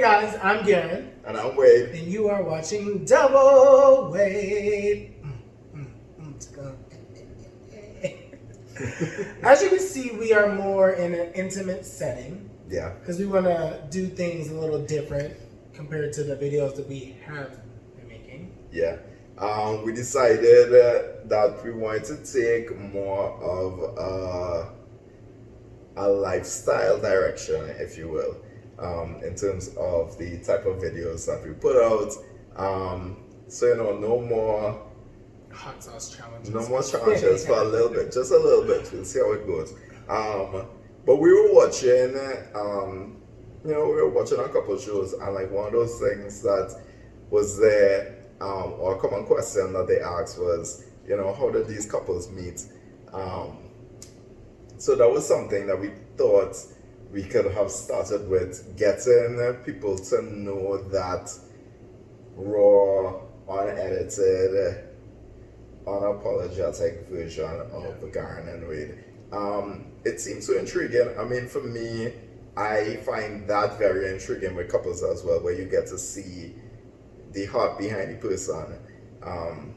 guys, I'm Garen. And I'm Wade. And you are watching DoubleWade. As you can see, we are more in an intimate setting. Yeah. Because we want to do things a little different compared to the videos that we have been making. Yeah. We decided that we wanted to take more of a lifestyle direction, if you will, in terms of the type of videos that we put out. So, no more hot sauce challenges. No more challenges for a little bit, just a little bit. We'll see how it goes. But we were watching, we were watching a couple shows, and like one of those things that was there, or a common question that they asked was, how did these couples meet? So that was something that we thought we could have started with, getting people to know that raw, unedited, unapologetic version of Garen and Wade. It seems so intriguing. I mean, for me, I find that very intriguing with couples as well, where you get to see the heart behind the person.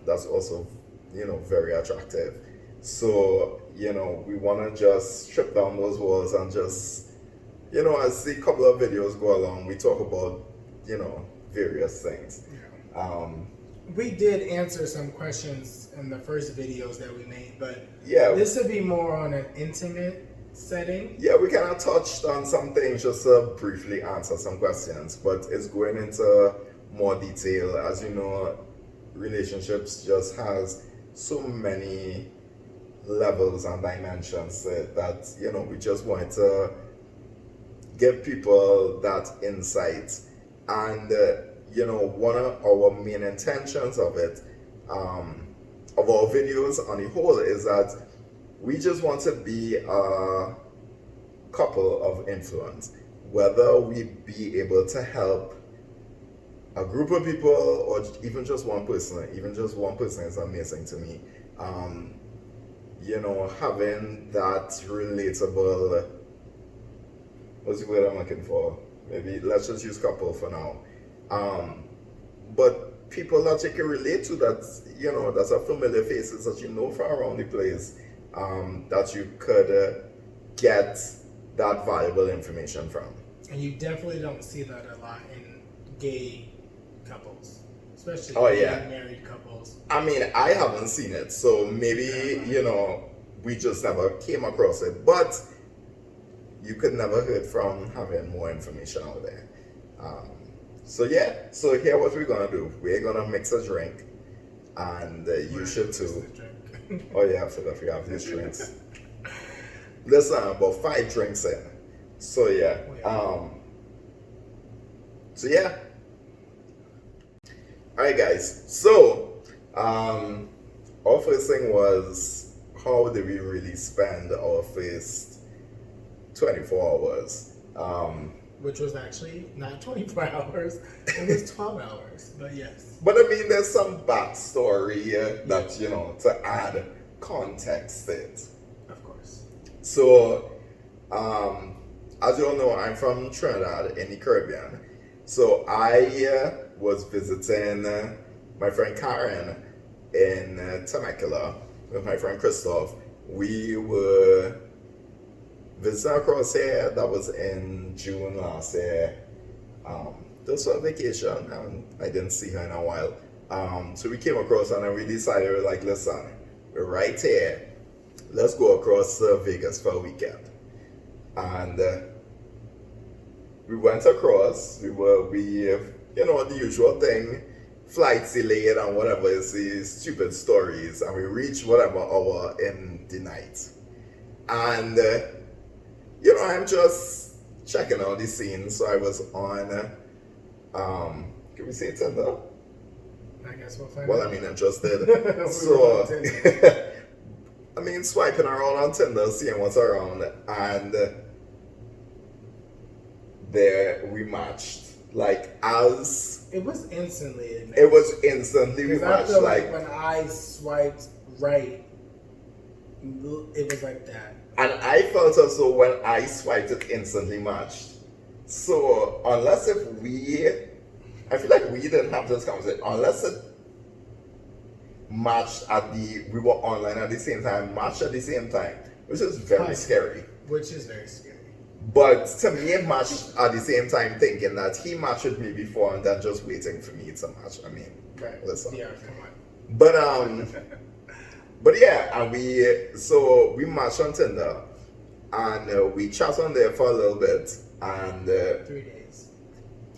That's also, very attractive. So, we want to just strip down those walls and just, as the couple of videos go along, we talk about, various things. We did answer some questions in the first videos that we made, but this would be more on an intimate setting. Yeah, we kind of touched on some things just to briefly answer some questions, but it's going into more detail. As you know, relationships just has so many levels and dimensions that, we just wanted to give people that insight. And one of our main intentions of it, of our videos on the whole, is that we just want to be a couple of influence. Whether we be able to help a group of people or even just one person is amazing to me. Having that relatable, what's the word I'm looking for? Maybe let's just use couple for now. But people that you can relate to, that that's a familiar faces that from around the place, that you could get that valuable information from. And you definitely don't see that a lot in gay couples, especially married couples. I mean, I haven't seen it, so maybe we just never came across it. But you could never hurt from having more information out there. So here what we're gonna do. We're gonna mix a drink, and you should too. Oh yeah, I forgot we have these drinks. Listen, about 5 drinks in. So Alright guys, so our first thing was, how did we really spend our first 24 hours? Which was actually not 24 hours, it was 12 hours, but yes. But I mean, there's some backstory that, to add context to it. Of course. So, as you all know, I'm from Trinidad in the Caribbean. So I was visiting my friend Karen in Temecula with my friend Christoph. We were visiting across here. That was in June last year. Just for a vacation, and I didn't see her in a while. So we came across, and then we decided, we're like, listen, we're right here. Let's go across Vegas for a weekend. And we went across. The usual thing, flights delayed and whatever, is these stupid stories. And we reached whatever hour in the night. And I'm just checking out the scene. So I was on, can we say Tinder? I guess we'll find out. I mean, interested. So, I mean, swiping around on Tinder, seeing what's around, and there we matched. Like, as... It was instantly. It was instantly we matched. I feel like when I swiped right, it was like that. And I felt as though when I swiped, it instantly matched. So unless if I feel like we didn't have this conversation, unless it we were online at the same time, matched at the same time, which is very scary. Which is very scary. But to me, it matched at the same time, thinking that he matched with me before and then just waiting for me to match. I mean, listen. Yeah, come on. But yeah, and we matched on Tinder, and we chat on there for a little bit, and 3 days.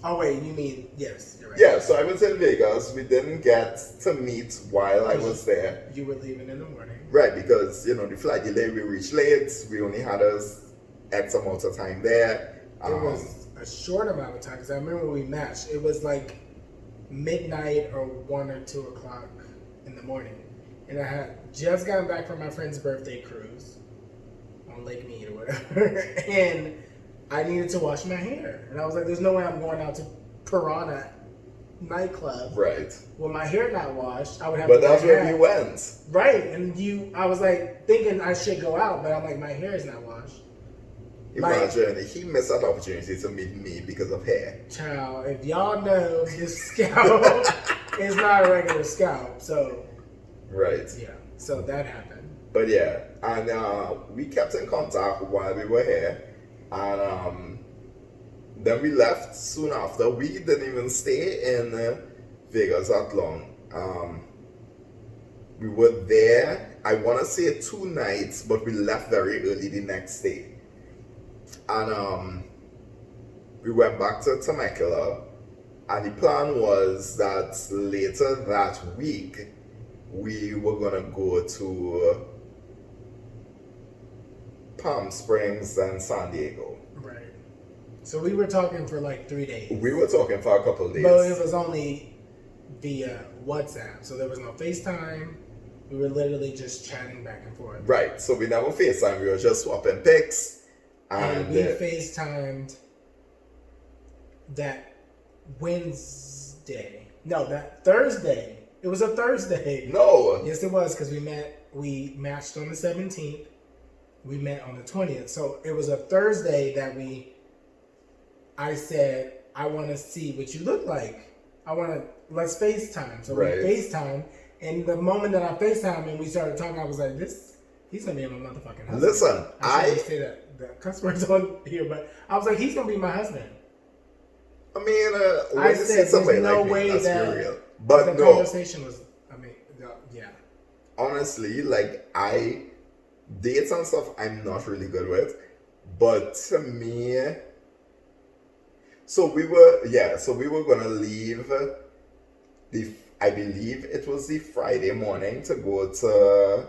Oh wait, you mean yes? You're right. Yeah, so I was in Vegas. We didn't get to meet while I was there. You were leaving in the morning, right? Because the flight delay. We reached late. We only had us X amount of time there. It was a short amount of time because I remember we matched. It was like midnight or 1 or 2 o'clock in the morning, and I had just gotten back from my friend's birthday cruise on Lake Mead or whatever, and I needed to wash my hair, and I was like, "There's no way I'm going out to Piranha nightclub, right? With my hair not washed. I would have." But that's where we went, right? And I was like thinking I should go out, but I'm like, my hair is not washed. Imagine he missed that opportunity to meet me because of hair. Child, if y'all know, this scalp is not a regular scalp, so. Right. Yeah, so that happened. But yeah, and we kept in contact while we were here, and then we left soon after. We didn't even stay in Vegas that long. We were there, I want to say 2 nights, but we left very early the next day. And we went back to Temecula, and the plan was that later that week, we were going to go to Palm Springs and San Diego. Right. So we were talking for like 3 days. We were talking for a couple of days. But it was only via WhatsApp, so there was no FaceTime. We were literally just chatting back and forth. Right, so we never FaceTime, we were just swapping pics. And we FaceTimed that Wednesday. No, that Thursday. It was a Thursday. No. Yes, it was, because we matched on the 17th. We met on the 20th. So it was a Thursday that I said, I want to see what you look like. Let's FaceTime. So we FaceTime. And the moment that I FaceTime and we started talking, I was like, he's going to be my motherfucking husband. Listen, I say that. The customer's on here, but I was like, he's going to be my husband. I mean, I said, there's no way that real. But the conversation was, yeah. Honestly, like, dates and stuff, I'm not really good with. But to me, so we were going to leave I believe it was the Friday morning to go to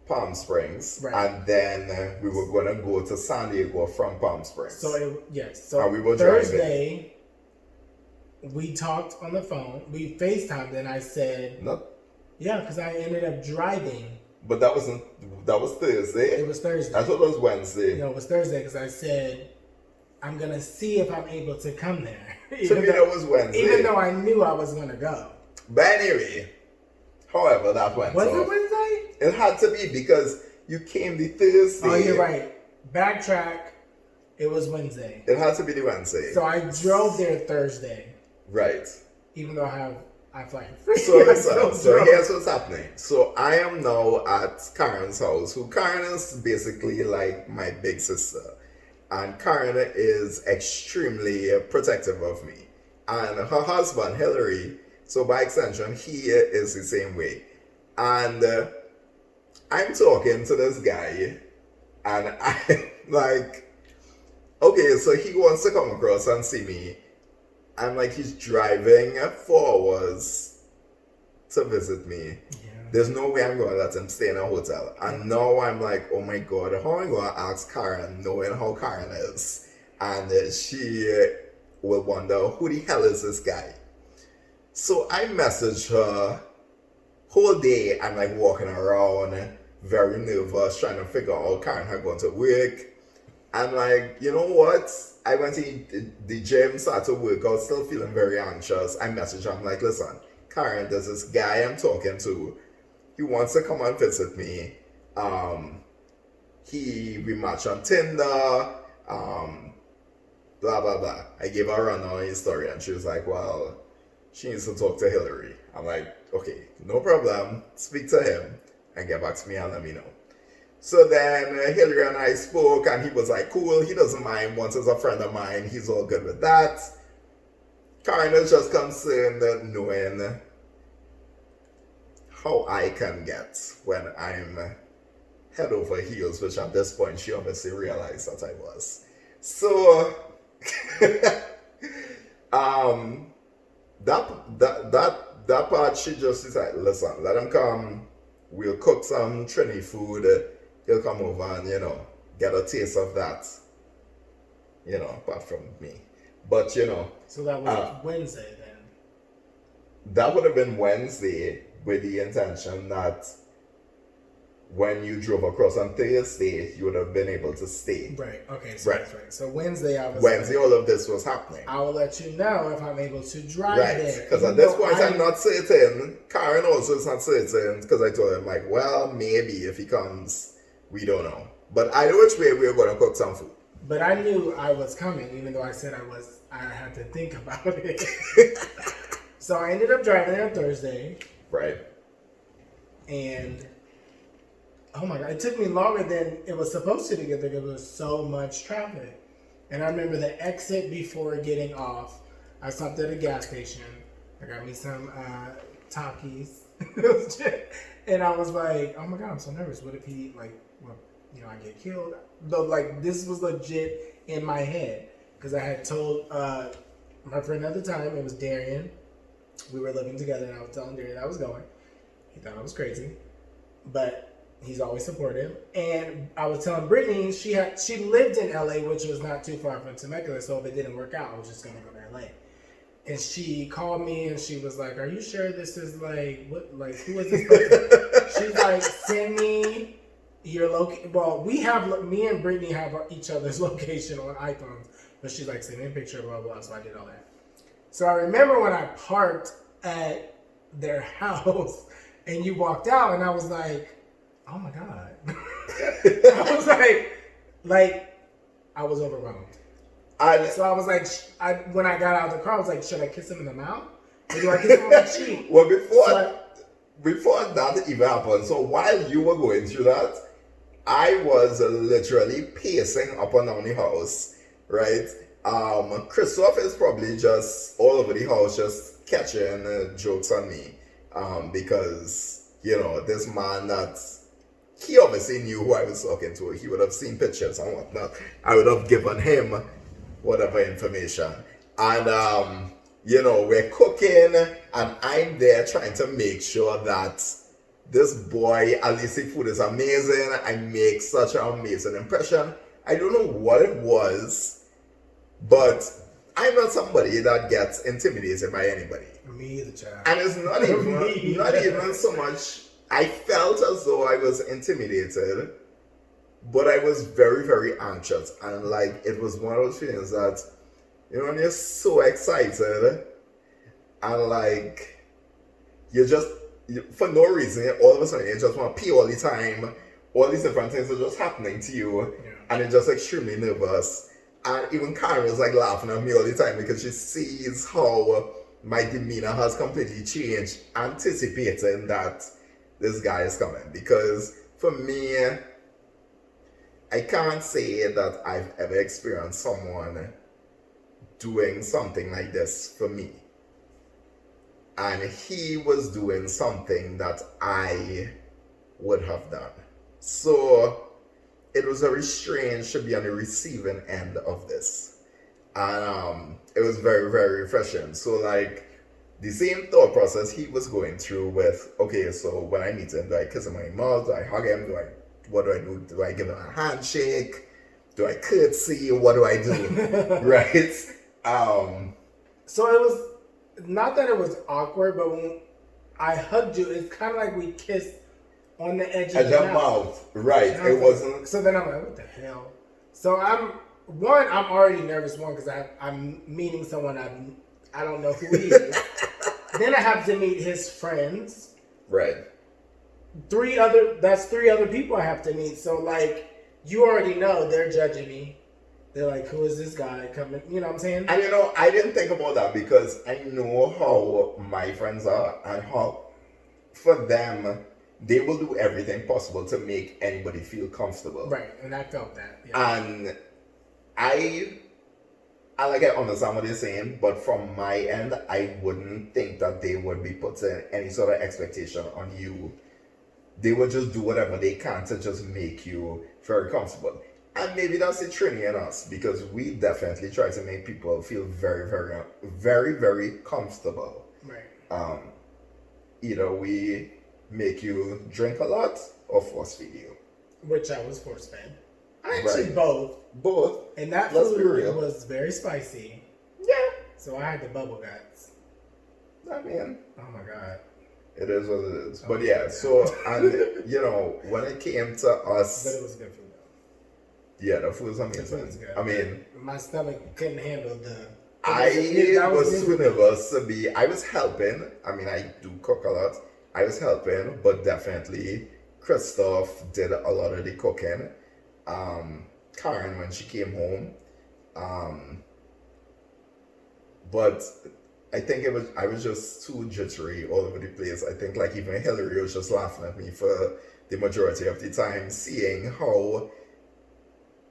Palm Springs, right. And then we were going to go to San Diego from Palm Springs. So and we were Thursday, we talked on the phone. We FaceTimed, and I said, "No, yeah," because I ended up driving. But that was Thursday. It was Thursday. I thought it was Wednesday. No, it was Thursday because I said, I'm gonna see if I'm able to come there. To me, that was Wednesday. Even though I knew I was gonna go. But anyway. However, that went Was it Wednesday? It had to be because you came the Thursday. Oh, you're right. Backtrack. It was Wednesday. It had to be the Wednesday. So I drove there Thursday. Right. Even though I fly free. So listen, so here's what's happening. So I am now at Karen's house. Who Karen is basically like my big sister. And Karen is extremely protective of me. And her husband, Hillary, so by extension, he is the same way. And I'm talking to this guy, and I'm like, okay, so he wants to come across and see me. I'm like, he's driving 4 hours to visit me. Yeah. There's no way I'm going to let him stay in a hotel. And now I'm like, oh my God, how am I going to ask Karen, knowing how Karen is? And she will wonder, who the hell is this guy? So I messaged her. Whole day I'm like walking around, very nervous, trying to figure out Karen had gone to work. I'm like, you know what? I went to the gym, started to work out, still feeling very anxious. I messaged her. I'm like, listen, Karen, there's this guy I'm talking to. He wants to come and visit me. We matched on Tinder. blah, blah, blah. I gave her a rundown on his story, and she was like, well, she needs to talk to Hillary. I'm like, okay, no problem. Speak to him and get back to me and let me know. So then Hillary and I spoke, and he was like, cool, he doesn't mind. Once as a friend of mine, he's all good with that. Karen is just concerned knowing how I can get when I'm head over heels, which at this point she obviously realized that I was. So that part, she just decided, listen, let him come, we'll cook some Trini food, he'll come over and, get a taste of that, apart from me. But, So that was Wednesday then? That would have been Wednesday with the intention that when you drove across on Thursday, you would have been able to stay. Right, okay, so right. That's right. So Wednesday Wednesday all of this was happening. I will let you know if I'm able to drive there. Right, because at this point I'm not certain. Karen also is not certain, because I told him, like, well, maybe if he comes, we don't know. But either which way, we were going to cook some food. But I knew I was coming, even though I said I had to think about it. So I ended up driving there on Thursday. Right. And, oh my God, it took me longer than it was supposed to get there because there was so much traffic. And I remember the exit before getting off, I stopped at a gas station. I got me some Takis. And I was like, oh my God, I'm so nervous. What if he, I get killed? Though, this was legit in my head. Because I had told my friend at the time, it was Darian. We were living together, and I was telling Darian I was going. He thought I was crazy. But he's always supportive. And I was telling Brittany, she lived in LA, which was not too far from Temecula, so if it didn't work out, I was just going to go to LA. And she called me, and she was like, are you sure this is who is this person? She's like, send me your location. Well, me and Brittany have each other's location on iPhones, but she's like, send me a picture, blah, blah, so I did all that. So I remember when I parked at their house, and you walked out, and I was like, oh my God. I was like, I was overwhelmed. So I was like, when I got out of the car, I was like, should I kiss him in the mouth? Or do I kiss him on the cheek? Well, before that even happened, so while you were going through that, I was literally pacing up and down the house, right? Christoph is probably just all over the house, just catching jokes on me, because, this man he obviously knew who I was talking to. He would have seen pictures and whatnot. I would have given him whatever information. And, we're cooking, and I'm there trying to make sure that this boy, at least his food is amazing. I make such an amazing impression. I don't know what it was, but I'm not somebody that gets intimidated by anybody. Me either, child. And it's not even so much, I felt as though I was intimidated, but I was very, very anxious. And it was one of those feelings that, when you're so excited and for no reason, all of a sudden you just want to pee all the time. All these different things are just happening to you, and you're just extremely nervous. And even Karen is laughing at me all the time because she sees how my demeanor has completely changed, anticipating that this guy is coming. Because for me, I can't say that I've ever experienced someone doing something like this for me. And he was doing something that I would have done. So it was very strange to be on the receiving end of this. And it was very, very refreshing. So the same thought process he was going through with, okay, so when I meet him, do I kiss him on the mouth? Do I hug him? What do I do? Do I give him a handshake? Do I curtsy? What do I do? Right? So it was, not that it was awkward, but when I hugged you, it's kind of like we kissed on the edge of the mouth. Right. It wasn't. So then I'm like, what the hell? So I'm already nervous, because I'm meeting someone I don't know who he is. Then I have to meet his friends. Right. That's three other people I have to meet. So you already know they're judging me. They're like, who is this guy coming? You know what I'm saying? And I didn't think about that because I know how my friends are and how for them they will do everything possible to make anybody feel comfortable. Right, and I felt that. Yeah. And I like I understand what they're saying, but from my end, I wouldn't think that they would be putting any sort of expectation on you. They would just do whatever they can to just make you very comfortable. And maybe that's the Trini in us because we definitely try to make people feel very, very, very, very comfortable. Right. Either we make you drink a lot or force feed you. Which I was force fed. Actually, both. Both. And that Let's be food real. was very spicy. Yeah. So I had the bubble guts. I mean, oh my God. It is what it is. But yeah, so, and when it came to us. But it was good food though. Yeah, the food was amazing. The food was good. I mean, my stomach couldn't handle the. I was too nervous to be. I was helping. I mean, I do cook a lot. I was helping, but definitely Christoph did a lot of the cooking. Karen when she came home. But I think I was just too jittery all over the place. I think like even Hillary was just laughing at me for the majority of the time, seeing how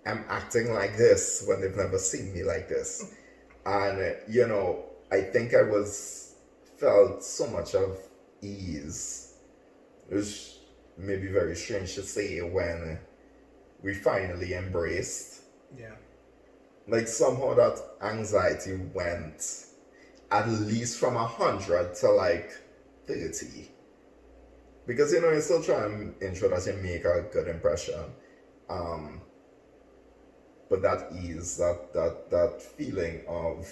I'm acting like this when they've never seen me like this. And I think I felt so much of ease. It was maybe very strange to say when we finally embraced. Yeah. Like somehow that anxiety went at least from 100 to like 30. Because you're still trying to ensure that you make a good impression. But that ease, that feeling of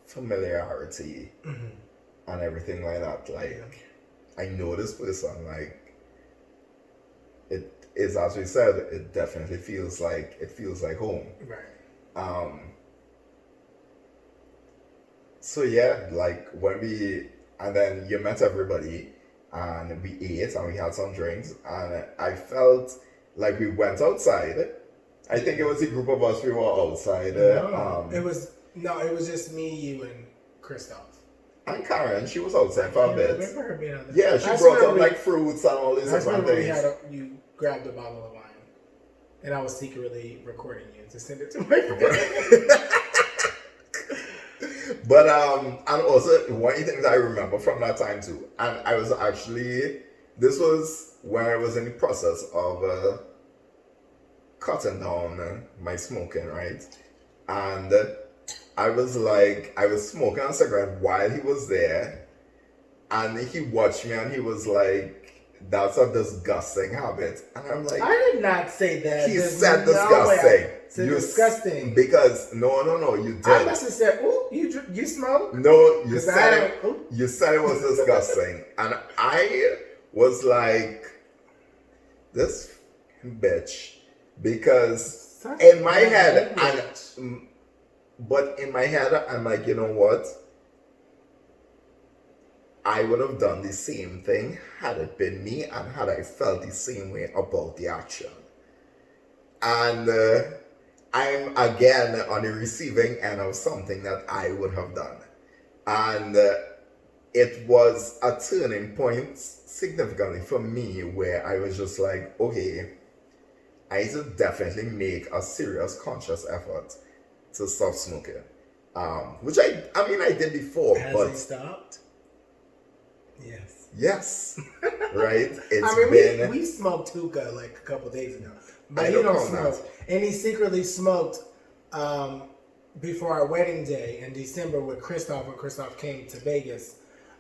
familiarity and everything like that, like I know this person, like it is, as we said, it definitely feels like home. Right. So yeah, like and then you met everybody and we ate and we had some drinks and I felt like we went outside. I think it was a group of us, we were outside. It was just me, you, and Christoph. And Karen, she was outside for a bit. I remember her being on there. Yeah, she brought up like fruits and all these different things. You grabbed a bottle of wine, and I was secretly recording you to send it to my friend. But and also one of the things I remember from that time too, and I was actually, this was when I was in the process of cutting down my smoking, right? And I was smoking a cigarette while he was there, and he watched me and he was like, "That's a disgusting habit." And I'm like, I did not say that. He said disgusting. It's disgusting. Because no, you did. I must have said, "Ooh, you smoke?" No, you said it was disgusting, and I was like, "This bitch," because in my head, but in my head, I'm like, you know what? I would have done the same thing had it been me and had I felt the same way about the action. And I'm again on the receiving end of something that I would have done. And it was a turning point significantly for me where I was just like, okay, I need to definitely make a serious conscious effort to stop smoking. Which I mean I did before. Has he stopped? Yes. Yes. Right? It's we smoked hookah like a couple days ago. But he don't smoke. And he secretly smoked before our wedding day in December with Christoph when Christoph came to Vegas.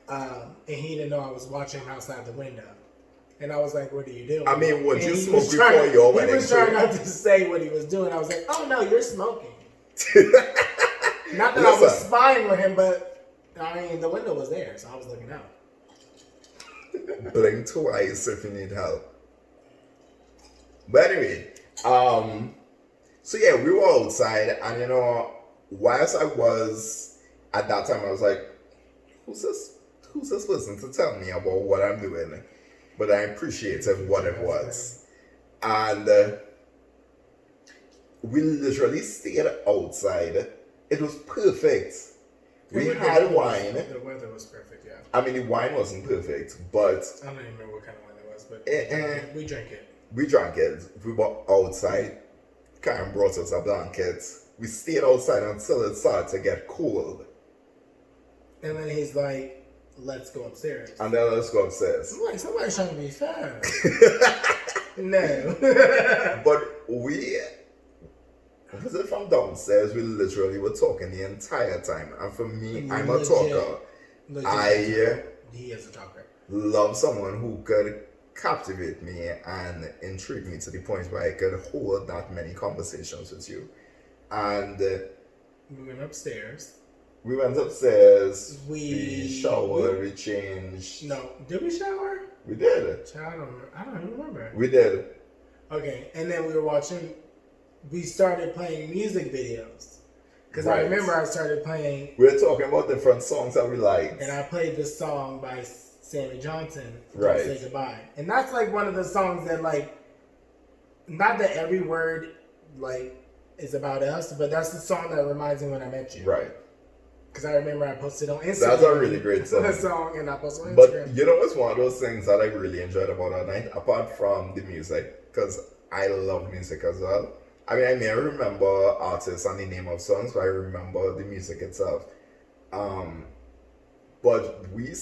And he didn't know I was watching him outside the window. And I was like, what are you doing? I mean, would you smoke before your wedding? He was trying not to say what he was doing. I was like, oh no, you're smoking. Not that I was spying with him, but I mean, the window was there, so I was looking out. Blink twice if you need help. But anyway, so yeah, we were outside, and whilst I was at that time, I was like, who's this person to tell me about what I'm doing? But I appreciated what it was. And we literally stayed outside. It was perfect. We The had weather wine. The weather was perfect, yeah. I mean, the wine wasn't perfect, but I don't even remember what kind of wine it was, but we drank it. we drank it. We were outside. Karen brought us a blanket. We stayed outside until it started to get cold. And then he's like, let's go upstairs. And then let's go upstairs. I'm like, somebody's trying to be fast. No. But we visit from downstairs, we literally were talking the entire time. And for me, I'm a talker. He is a talker. Love someone who could captivate me and intrigue me to the point where I could hold that many conversations with you. And we went upstairs. We went upstairs. We showered. We changed. No, did we shower? We did. I don't even remember. We did. Okay, and then we were watching. We started playing music videos because Right. I remember I started playing. We were talking about different songs that we liked. And I played this song by Sammy Johnson, Right. Don't Say Goodbye. And that's like one of the songs that like, not that every word like is about us, but that's the song that reminds me when I met you. Right. Because I remember I posted on Instagram. That's a really great song. The song, and I posted on But Instagram. you know what's one of those things that I really enjoyed about that night, apart from the music, because I love music as well. I mean, I may remember artists and the name of songs, but I remember the music itself. But we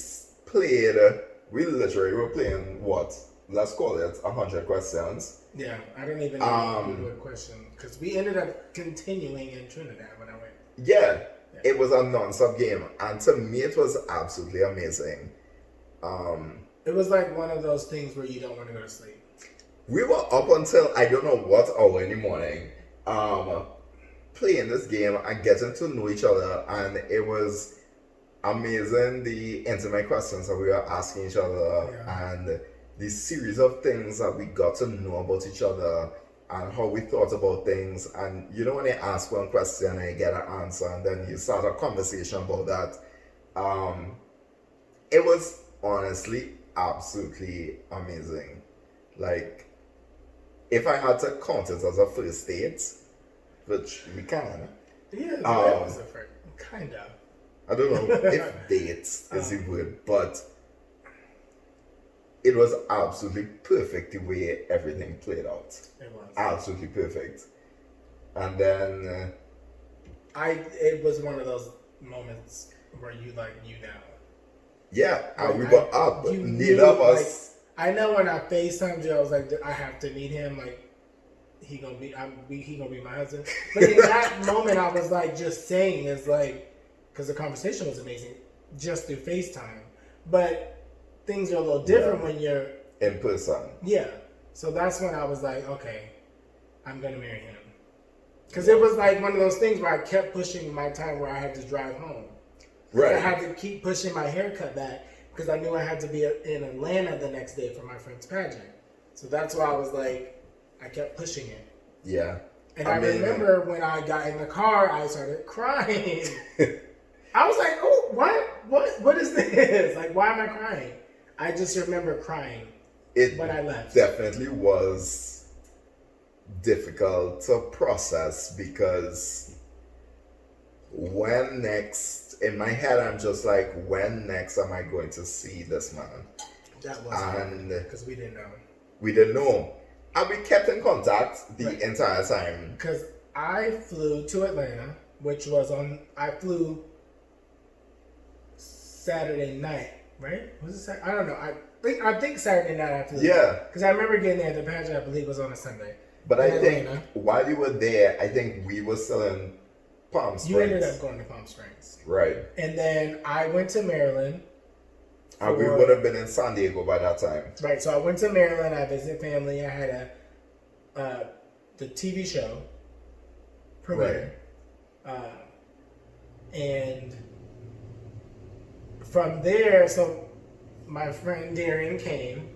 literally were playing what? Let's call it 100 questions. Yeah, I don't even know the question because we ended up continuing in Trinidad when I went. Yeah, it was a non-stop game, and to me, it was absolutely amazing. It was like one of those things where you don't want to go to sleep. We were up until I don't know what hour in the morning, playing this game and getting to know each other, and it was amazing the intimate questions that we were asking each other, and the series of things that we got to know about each other and how we thought about things. And you know, when you ask one question and you get an answer, and then you start a conversation about that, it was honestly absolutely amazing. Like, if I had to count it as a first date, which we can. Yeah, that was a first, kind of. I don't know if dates is the word, but it was absolutely perfect the way everything played out. It was. Absolutely perfect. And then it was one of those moments where you like knew now. Yeah, Like, we were up. you Neither knew, of us. Like, I know when I FaceTimed you, I was like, I have to meet him. Like, he gonna be my husband. But in that moment, I was like, just saying is like, because the conversation was amazing, just through FaceTime. But things are a little different when you're in person. Yeah. So that's when I was like, okay, I'm gonna marry him. Because it was like one of those things where I kept pushing my time where I had to drive home. Right. I had to keep pushing my haircut back because I knew I had to be in Atlanta the next day for my friend's pageant. So that's why I was like, I kept pushing it. Yeah. And I remember when I got in the car, I started crying. I was like, oh, what is this? Like, why am I crying? I just remember crying when I left. Definitely was difficult to process because when next, in my head, I'm just like, when next am I going to see this man? That was because we didn't know. We didn't know. And we kept in contact the entire time. Because I flew to Atlanta, I flew Saturday night, right? Was it Saturday? I don't know. I think Saturday night I flew. Yeah. Because I remember getting there, the pageant, I believe, was on a Sunday. But I think while you were there, I think we were still in Palm Springs. You ended up going to Palm Springs. Right. And then I went to Maryland. And we would have been in San Diego by that time. Right. So I went to Maryland. I visited family. I had the TV show premiere. Right. And from there, so my friend Darian came.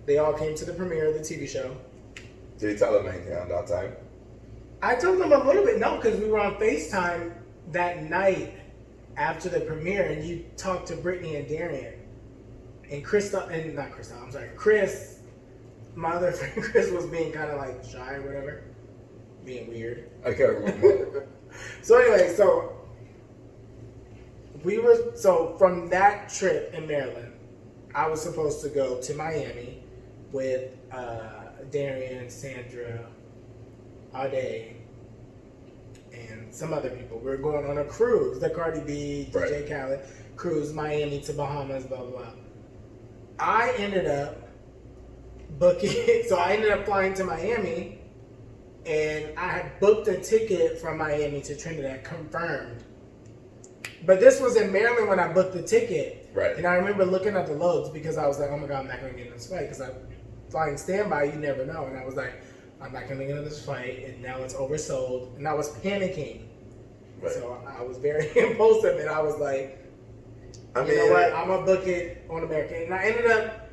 They all came to the premiere of the TV show. Did you tell them anything at that time? I told them a little bit, no, because we were on FaceTime that night after the premiere, and you talked to Brittany and Darian. And Chris, my other friend Chris was being kind of like shy or whatever. being weird. I can't remember. So anyway, so from that trip in Maryland, I was supposed to go to Miami with Darian, Sandra, Ade, and some other people. We were going on a cruise, the Cardi B, DJ Khaled cruise, Miami to Bahamas, blah, blah, blah. I ended up flying to Miami, and I had booked a ticket from Miami to Trinidad, confirmed. But this was in Maryland when I booked the ticket. Right. And I remember looking at the loads because I was like, oh my God, I'm not going to get in this flight because I'm flying standby, you never know. And I was like, I'm not going to get in this flight, and now it's oversold. And I was panicking. Right. So I was very impulsive, and I was like, you know what, I'm going to book it on American. And I ended up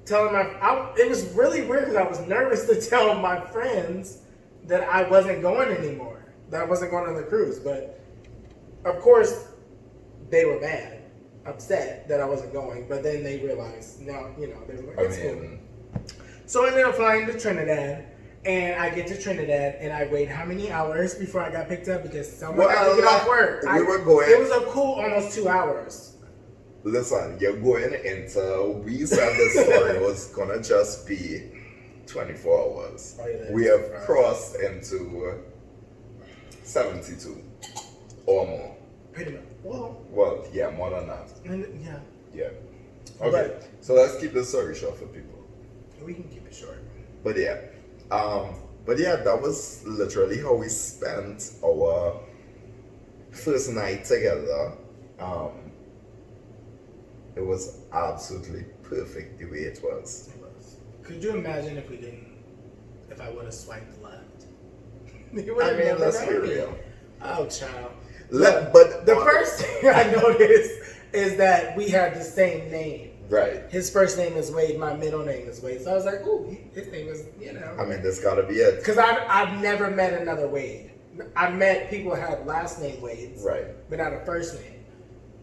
telling it was really weird because I was nervous to tell my friends that I wasn't going anymore, that I wasn't going on the cruise. But of course, they were mad, upset that I wasn't going. But then they realized, now, they were like, it's cool. So I ended up flying to Trinidad. And I get to Trinidad, and I wait how many hours before I got picked up because someone had to get off work. It was a cool almost 2 hours. Listen, you're going into, we said this story was gonna just be 24 hours. Oh, yeah, we have crossed into 72 or more. Pretty much. Well, yeah, more than that. Yeah. Okay, so let's keep the story short for people. We can keep it short. But yeah, that was literally how we spent our first night together. It was absolutely perfect the way it was. Could you imagine if I would have swiped left? Let's be real. Oh, child. But the first thing I noticed is that we had the same name. Right. His first name is Wade. My middle name is Wade. So I was like, ooh, his name is, that's gotta be it. Because I've never met another Wade. I met people who had last name Wades. Right. But not a first name.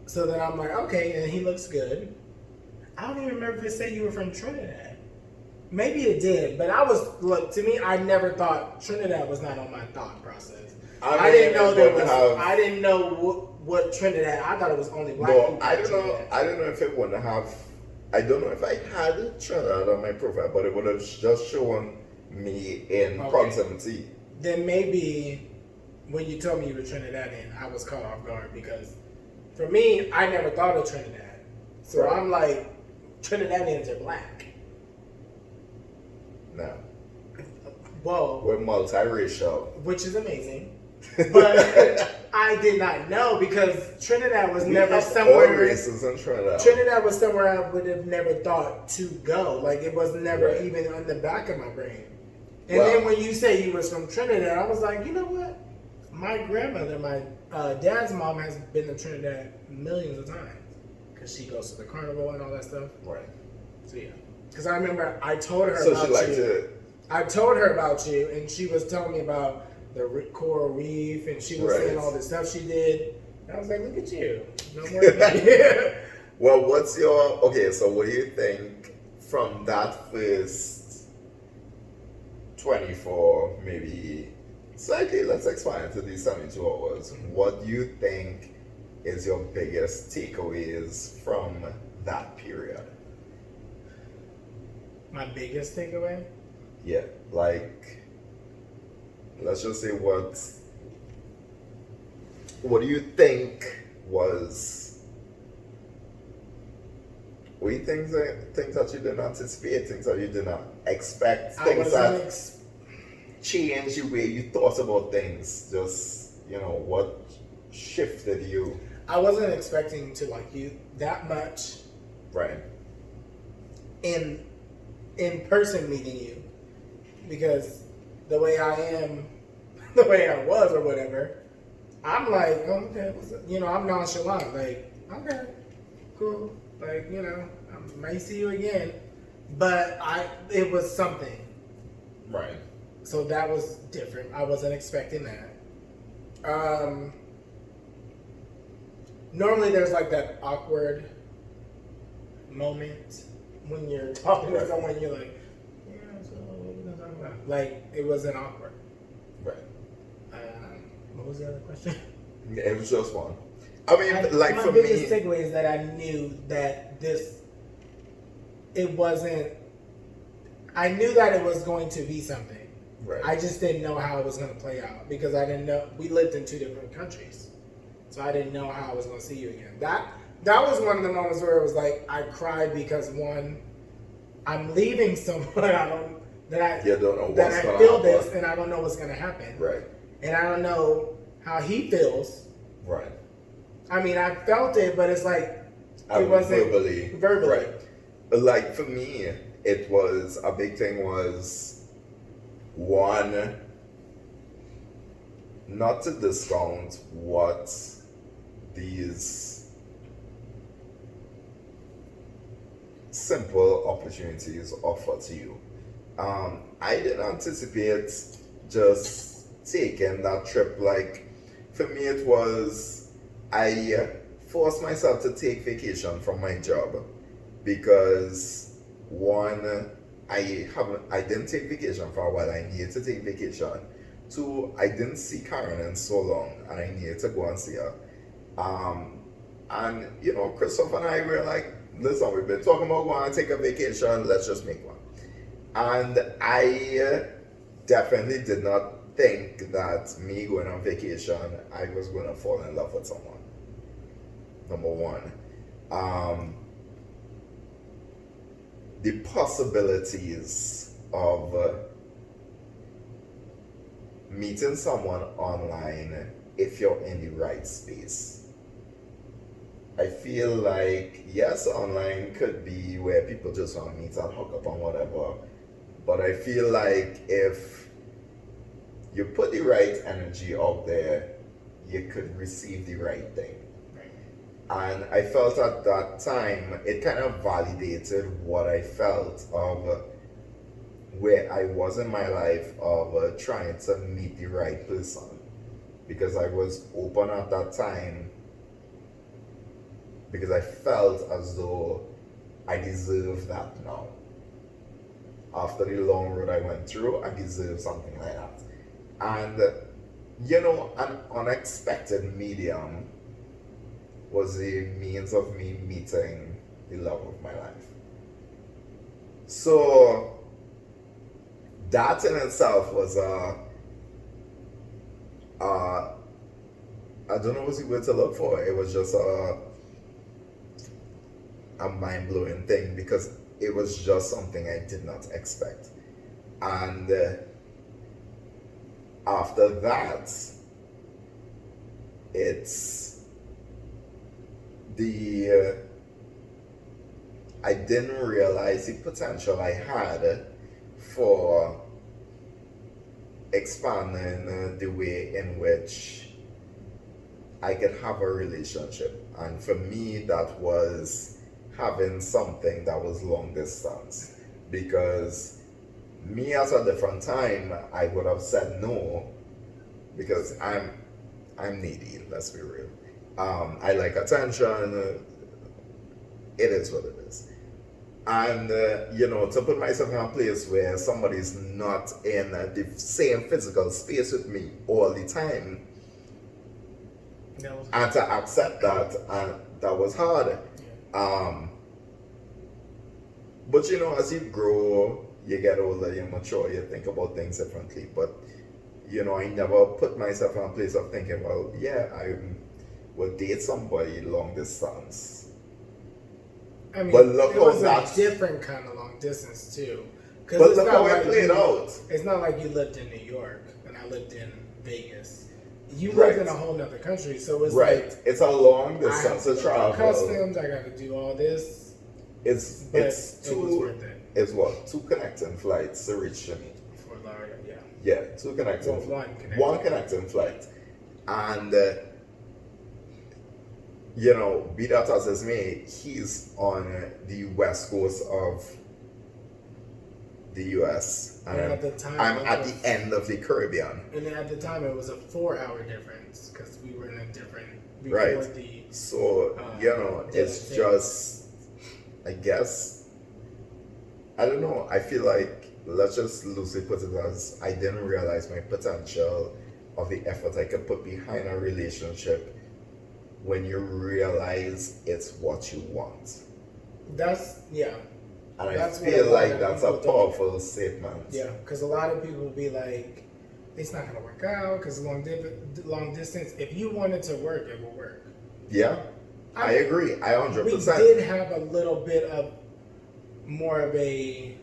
So then I'm like, okay, and he looks good. I don't even remember if it said you were from Trinidad. Maybe it did. But to me, I never thought Trinidad was not on my thought process. I didn't know I didn't know what Trinidad, I thought it was only black people. I don't know if it wouldn't have. I don't know if I had Trinidad on my profile, but it would have just shown me in proximity. Then maybe when you told me you were Trinidadian, I was caught off guard because for me, I never thought of Trinidad. So right. I'm like, Trinidadians are black. No. Whoa. We're multiracial. Which is amazing. But I did not know because Trinidad was never somewhere. All races in Trinidad. Trinidad was somewhere I would have never thought to go. Like it was never even on the back of my brain. And then when you say you was from Trinidad, I was like, you know what? My grandmother, my dad's mom, has been to Trinidad millions of times because she goes to the carnival and all that stuff. Right. So yeah, because I remember I told her about you. I told her about you, and she was telling me about the coral reef, and she was saying all the stuff she did. And I was like, look at you. No more Well, so what do you think from that first 24, maybe slightly, let's expand to these 72 hours. What do you think is your biggest takeaways from that period? My biggest takeaway? Yeah, like, let's just say what do you think was, things that you didn't anticipate, things that you did not expect, things that changed the way you thought about things, just, what shifted you? I wasn't expecting to like you that much. Right. In person meeting you. Because the way I am, the way I was or whatever, I'm like, oh, okay, I'm nonchalant. Like, okay, cool. Like, I might see you again. But it was something. Right. So that was different. I wasn't expecting that. Normally there's like that awkward moment when you're talking to someone, you're like, like, it wasn't awkward. Right. was the other question? It was just one. I mean, like my for biggest me, takeaway is that I knew that it wasn't. I knew that it was going to be something. right? I just didn't know how it was going to play out because I didn't know. We lived in 2 different countries, so I didn't know how I was going to see you again. That was one of the moments where it was like I cried because one, I'm leaving someone You don't know that what's I gonna feel happen. this and I don't know what's going to happen, Right, and I don't know how he feels. right. I mean, I felt it, but it's like I it wasn't verbally. right. But like for me, it was a big thing. Was one, not to discount what these simple opportunities offer to you. I didn't anticipate just taking that trip. Like, for me, it was I forced myself to take vacation from my job because one, I didn't take vacation for a while. I needed to take vacation. Two, I didn't see Karen in so long, and I needed to go and see her. And Christopher and I were like, listen, we've been talking about going to take a vacation. Let's just make one. And I definitely did not think that me going on vacation, I was going to fall in love with someone. Number one. The possibilities of meeting someone online if you're in the right space. I feel like, yes, online could be where people just want to meet and hook up and whatever. But I feel like if you put the right energy out there, you could receive the right thing. And I felt at that time, it kind of validated what I felt of where I was in my life of trying to meet the right person. Because I was open at that time, because I felt as though I deserve that now. After the long road I went through, I deserve something like that. And, an unexpected medium was the means of me meeting the love of my life. So, that in itself was I don't know what's the word to look for. It was just a mind-blowing thing because it was just something I did not expect. And after that, it's I didn't realize the potential I had for expanding the way in which I could have a relationship. And for me, that was having something that was long distance. Because me at a different time, I would have said no, because I'm needy, let's be real. I like attention. It is what it is. And, to put myself in a place where somebody's not in the same physical space with me all the time, and to accept that, and that was hard. Yeah. But, as you grow, you get older, you mature, you think about things differently. But, I never put myself in a place of thinking, well, yeah, I will date somebody long distance. I mean, But look it how was that's a different kind of long distance too. But look how it played out. It's not like you lived in New York and I lived in Vegas. You Right. lived in a whole nother country, so it's Right. like It's a long I have distance to to go travel. through customs. I got to do all this, It's but it's it was two worth it it's what? 2 connecting flights to reach to me. for Laura. Yeah, Yeah, 2 connecting well, one connecting flight. And be that as it may, he's on the west coast of the US, and And at the time, I'm it at was- the end of the Caribbean. and at the time it was a 4-hour difference because we were in a different before Right. the. So, it's yeah. just, I guess, I don't know. I feel like, let's just loosely put it as, I didn't realize my potential of the effort I could put behind a relationship when you realize it's what you want. That's, yeah. And That's I what feel a lot like of that's a people don't. powerful statement. Yeah, because a lot of people will be like, it's not going to work out because long distance. If you want it to work, it will work. Yeah, I agree. I 100%. We did have a little bit of more of a,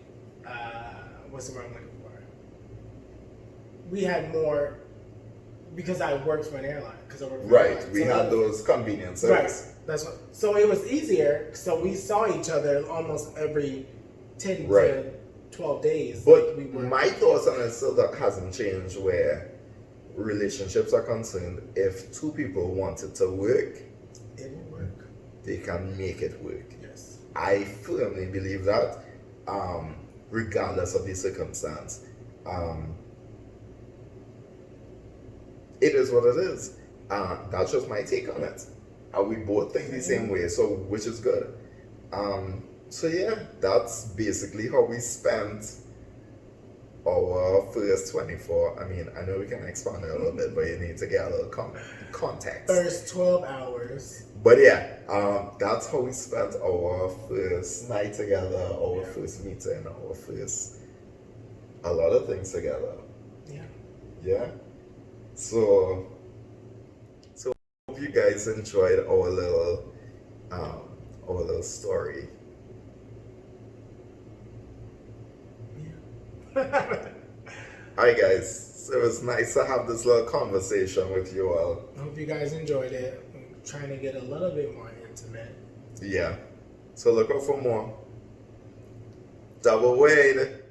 what's the word I'm looking for? We had more, because I worked for an airline. Because I worked for an airline. We So had those conveniences. Right. That's what. So it was easier. So we saw each other almost every 10 to 12 days. But like we were. my thoughts on it still that hasn't changed where relationships are concerned. If two people want it to work, It will work. they can make it work. Yes. I firmly believe that, regardless of the circumstance. It is what it is. That's just my take on it. We both think the same way, so which is good. So yeah, that's basically how we spent our first 24. I mean, I know we can expand it a little bit, but you need to get a little context. First 12 hours. But yeah, that's how we spent our first night together, our first meeting, our first a lot of things together. Yeah. Yeah. So hope you guys enjoyed our little story. Yeah. Alright guys, so it was nice to have this little conversation with you all. I hope you guys enjoyed it. I'm trying to get a little bit more intimate. Yeah. So look out for more. DoubleWade.